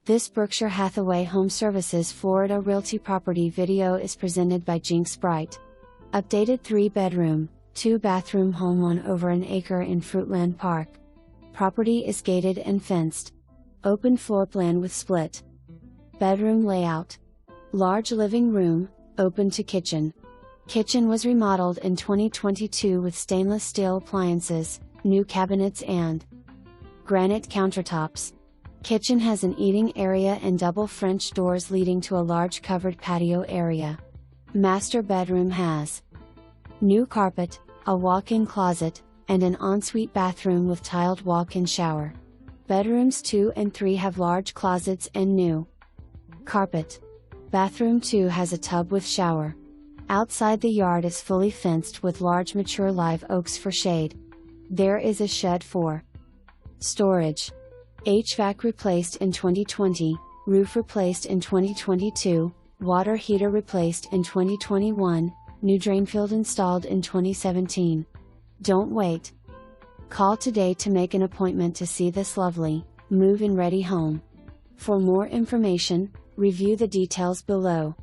This Berkshire Hathaway HomeServices Florida Realty property video is presented by Jinx Bright. Updated 3-bedroom, 2-bathroom home on over an acre in Fruitland Park. Property is gated and fenced. Open floor plan with split bedroom layout. Large living room, open to kitchen. Kitchen was remodeled in 2022 with stainless steel appliances, new cabinets and granite countertops. Kitchen has an eating area and double French doors leading to a large covered patio area. Master bedroom has new carpet, a walk-in closet, and an ensuite bathroom with tiled walk-in shower. Bedrooms 2 and 3 have large closets and new carpet. Bathroom 2 has a tub with shower. Outside the yard is fully fenced with large mature live oaks for shade. There is a shed for storage. HVAC replaced in 2020, roof replaced in 2022, water heater replaced in 2021, new drain field installed in 2017. Don't wait. Call today to make an appointment to see this lovely, move-in ready home. For more information, review the details below.